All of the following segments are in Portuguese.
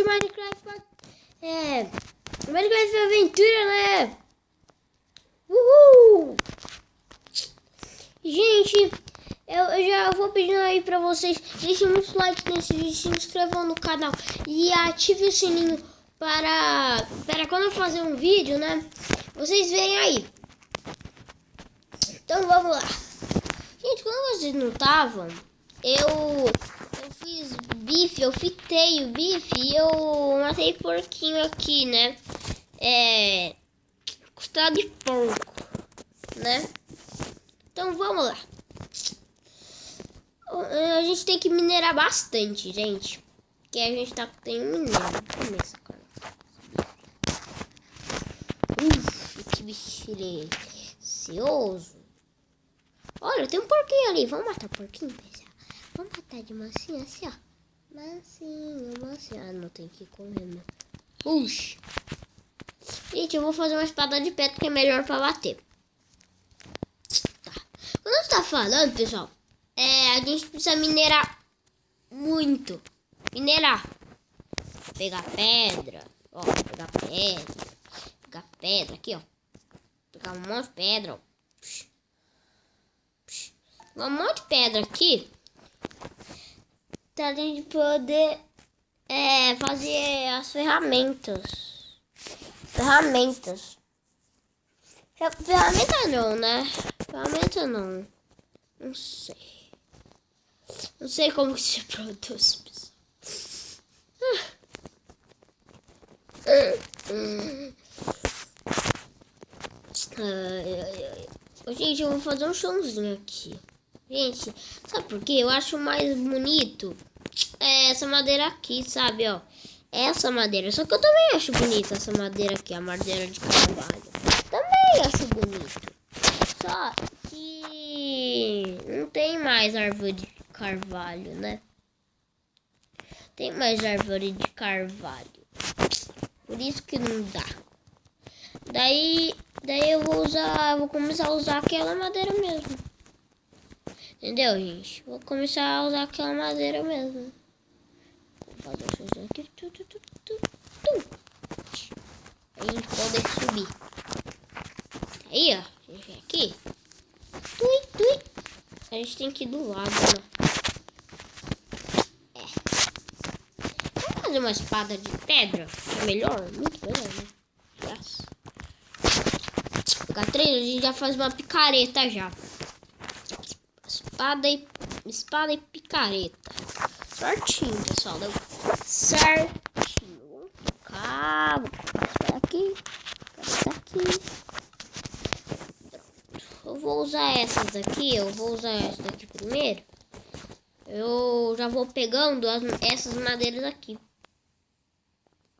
Minecraft. Minecraft Aventura, né? Uhul! Gente, eu já vou pedindo aí pra vocês, deixem muitos likes nesse vídeo, se inscrevam no canal e ative o sininho para quando eu fazer um vídeo, né? Vocês veem aí. Então vamos lá. Gente, quando vocês não estavam, eu fiz bife, eu fitei o bife e eu matei porquinho aqui, né? Costela de porco, né? Então vamos lá. A gente tem que minerar bastante, gente. Porque a gente tem um minério. Começa, cara. Que bicho silencioso. Olha, tem um porquinho ali. Vamos matar o porquinho, pessoal. Vamos matar de mansinho assim, ó. Mansinho. Ah, não tem que correr, não. Puxa. Gente, eu vou fazer uma espada de pedra que é melhor pra bater. Tá. Quando eu estou falando, pessoal, a gente precisa minerar muito. Pegar pedra. Ó, pegar pedra aqui, ó. Pegar um monte de pedra, ó. Um monte de pedra aqui. Pra gente poder fazer as ferramentas. Ferramenta não, né? Ferramenta não. Não sei. Não sei como que se produz, pessoal. Gente, eu vou fazer um chãozinho aqui. Gente, sabe por quê? Eu acho mais bonito essa madeira aqui, sabe, ó. Essa madeira. Só que eu também acho bonita essa madeira aqui, a madeira de carvalho. Também acho bonito. Só que não tem mais árvore de carvalho, né? Tem mais árvore de carvalho. Por isso que não dá. Daí eu vou começar a usar aquela madeira mesmo. Entendeu, gente? Vou começar a usar aquela madeira mesmo. Vou fazer o chãozinho aqui. Aí a gente pode subir. Aí, ó. A gente vem aqui. A gente tem que ir do lado, né? Vamos fazer uma espada de pedra? É melhor? Muito melhor, né? Graças. Pegar 3, a gente já faz uma picareta já. Espada e picareta. Certinho, pessoal. Deu certinho. Vamos tocar. Vou passar aqui. Eu vou usar essas daqui. Eu vou usar essa daqui primeiro. Eu já vou pegando essas madeiras aqui.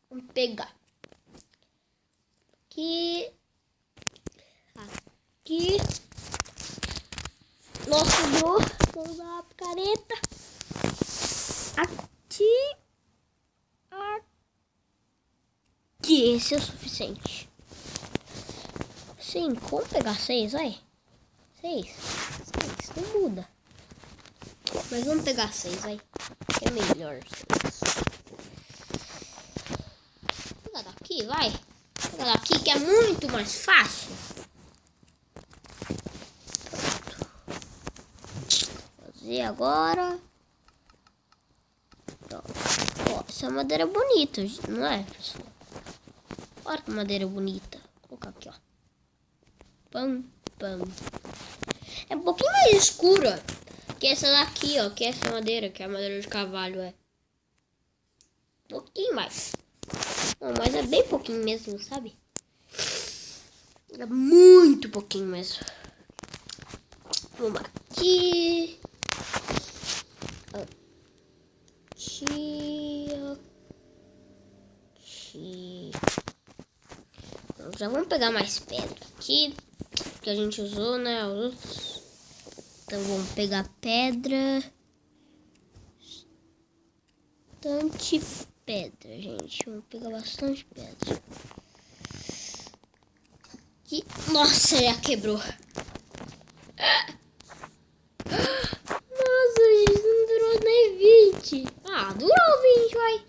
Vamos pegar. Aqui. Nossa, vou usar a picareta. Aqui. Esse é o suficiente. 5. Vamos pegar 6, vai. 6. Não muda. Mas vamos pegar 6, vai. É melhor. 6. Pega daqui, vai. Pega daqui que é muito mais fácil. E agora, ó, essa madeira é bonita, não é, pessoal? Olha que madeira bonita. Vou colocar aqui, ó. Pam. É um pouquinho mais escura que essa daqui, ó. Que essa madeira, que é a madeira de cavalo, é. Um pouquinho mais. Não, mas é bem pouquinho mesmo, sabe? É muito pouquinho mesmo. Vamos aqui. Aqui. Então, já vamos pegar mais pedra aqui. Que a gente usou, né? Então vamos pegar pedra. Bastante pedra, gente. Vamos pegar bastante pedra. Aqui. Nossa, já quebrou. Nossa, gente, não durou nem 20. Ah, durou 20, vai.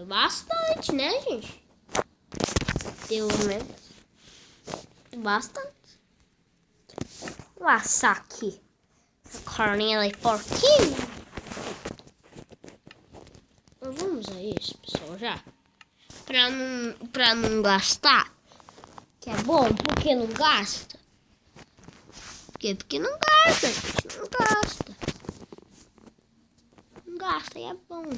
Foi bastante, né, gente? Deu, né? Bastante. Vou assar aqui a carninha de porquinho. Vamos a isso, pessoal, já. Pra não gastar. Que é bom, porque não gasta. Por quê? Porque não gasta, gente. Não gasta. Não gasta e é bom.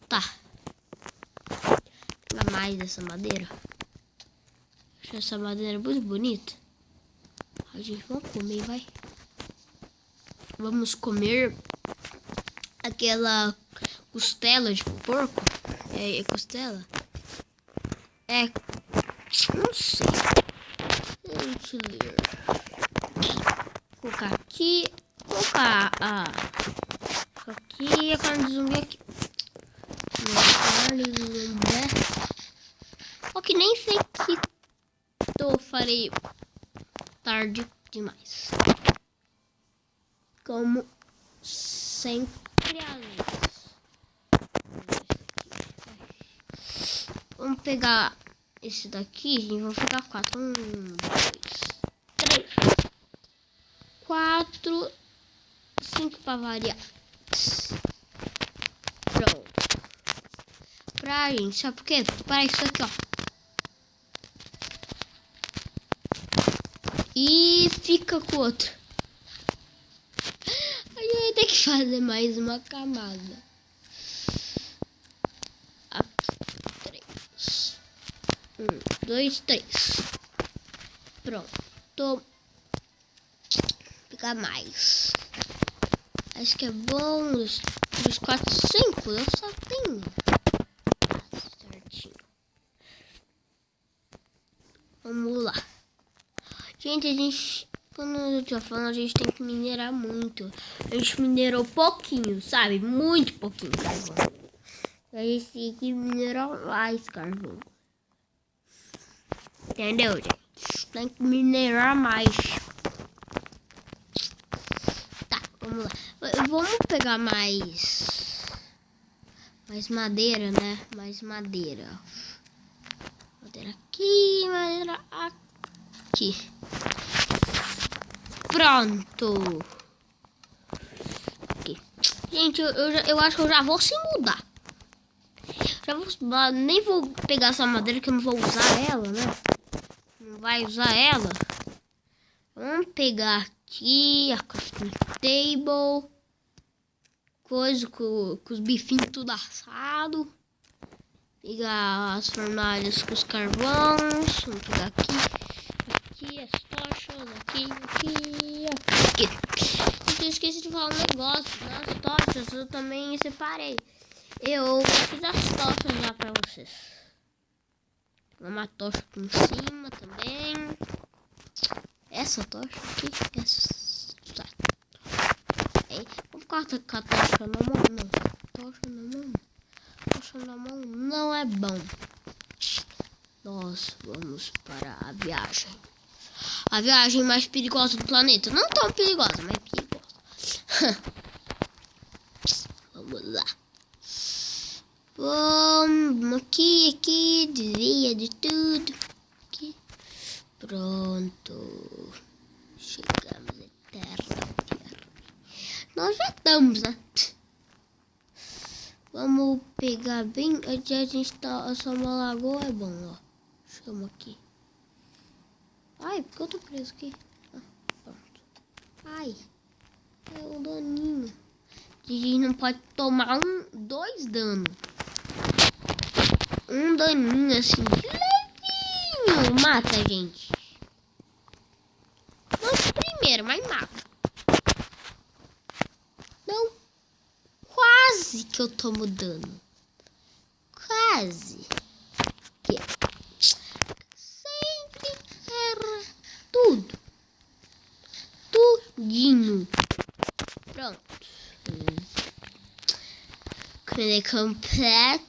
Tá. Pegar mais dessa madeira. Acho essa madeira muito bonita. A gente vai comer, vai. Vamos comer aquela costela de porco. É costela? É. Não sei. Deixa eu ler. Vou colocar aqui. Vou colocar aqui a carne de zumbi aqui. Carne de zumbi. Só que nem sei que eu farei tarde demais. Como sempre vamos pegar esse daqui e vou pegar 4. 1, 2, 3, 4, 5 para variar. Pronto. Pra gente, sabe por quê? Para isso aqui, ó. E fica com o outro. Aí eu vou ter que fazer mais uma camada. Aqui, 3. 1, 2, 3. Pronto. Vou pegar mais. Acho que é bom. 3, 4, 5. Eu só tenho. Certinho. Vamos lá. Gente, quando eu tô falando, a gente tem que minerar muito. A gente minerou pouquinho, sabe? Muito pouquinho carvão. A gente tem que minerar mais carvão. Entendeu, gente? Tem que minerar mais. Tá, vamos lá. Vamos pegar mais madeira, né? Mais madeira. Madeira aqui, madeira aqui. Pronto. Aqui. Gente, eu acho que eu já vou se mudar. Já vou se mudar. Nem vou pegar essa madeira que eu não vou usar ela, né? Não vai usar ela. Vamos pegar aqui a crafting table. Coisa com os bifinhos tudo assado. Pegar as fornalhas com os carvões. Vamos pegar aqui as tochas, aqui. Eu esqueci de falar um negócio. Nas tochas eu também separei. Eu fiz as tochas já pra vocês. Uma tocha aqui em cima também. Essa tocha aqui. Essa. Vou ficar com a tocha na mão, não. Tocha na mão não é bom. Nós vamos para a viagem. A viagem mais perigosa do planeta. Não tão perigosa, mas perigosa. Vamos lá. Vamos aqui, desvia de tudo. Aqui. Pronto. Chegamos à terra. Nós já estamos, né? Vamos pegar bem. Onde a gente tá. Essa uma lagoa é bom, ó. Chama aqui. Ai, por que eu tô preso aqui? Pronto. Ai. É um daninho. A gente não pode tomar 2 danos. Um daninho assim. Levinho. Mata, gente. Não primeiro, mas mata. Não. Quase que eu tomo dano. Quase. Que sempre erra tudo. Tudinho. Pronto. Comida completa.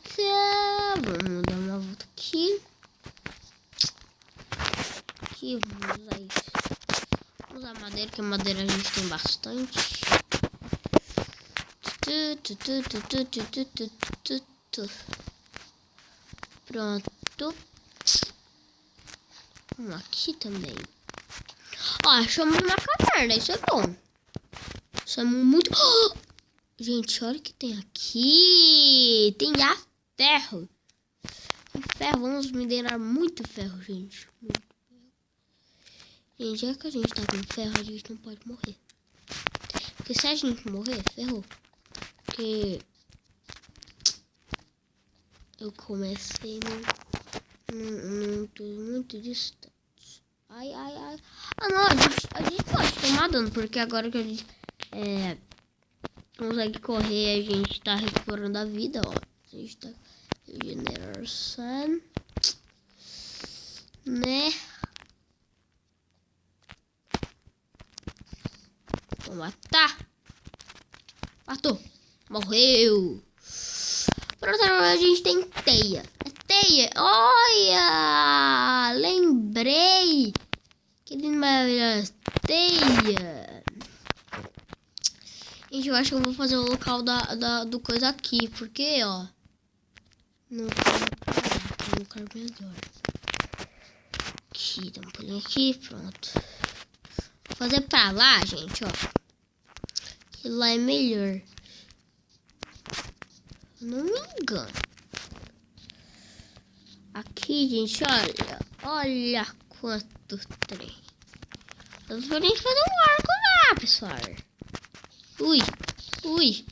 Vamos dar uma volta aqui. Aqui, vamos usar isso. Vamos usar madeira, que madeira a gente tem bastante. Pronto. Aqui também. Ó, achamos uma caverna. Isso é bom. Achamos muito... Oh! Gente, olha o que tem aqui. Tem já ferro. Tem ferro. Vamos minerar muito ferro, gente. Muito ferro. Gente, já que a gente tá com ferro, a gente não pode morrer. Porque se a gente morrer, ferrou. Porque... eu comecei muito distante. Ai. Ah, não, a gente pode tomar dano, porque agora que a gente consegue correr, a gente tá recuperando a vida, ó. A gente tá regeneração, né? Vou matar. Matou. Morreu. Pronto, agora a gente tem teia. Teia. Olha! Lembrei. Que lindo, maravilhoso. Teia. Gente, eu acho que eu vou fazer o local do coisa aqui. Porque, ó. Não tem um lugar melhor. Aqui, dá um pulinho aqui. Pronto. Vou fazer pra lá, gente, ó. Que lá é melhor. Não me engano. Aqui, gente, olha quanto trem. Nós podemos fazer um arco lá, pessoal. Ui.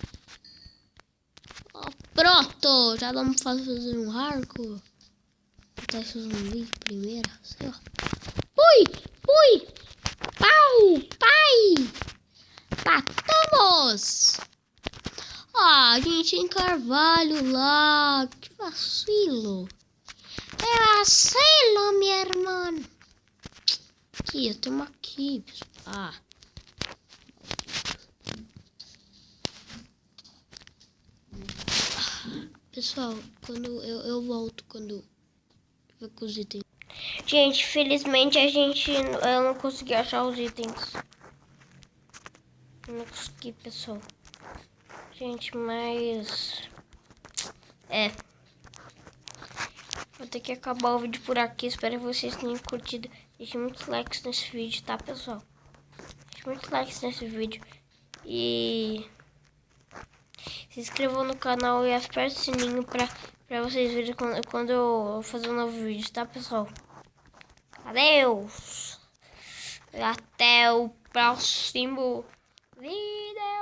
Ó, pronto. Já vamos fazer um arco. Vou botar esses zumbis primeiro. Assim, ó. Ui. Pai. Matamos. Ah, gente, tem carvalho lá. Que vacilo. É vacilo, minha irmã. Aqui, eu tenho uma aqui. Ah. Pessoal, quando eu volto quando tiver com os itens. Gente, felizmente eu não consegui achar os itens. Não consegui, pessoal. Gente, mas... vou ter que acabar o vídeo por aqui. Espero que vocês tenham curtido. Deixe muitos likes nesse vídeo, tá, pessoal? Deixe muitos likes nesse vídeo. E... se inscrevam no canal e aperte o sininho pra vocês verem quando eu fazer um novo vídeo, tá, pessoal? Adeus! Até o próximo vídeo!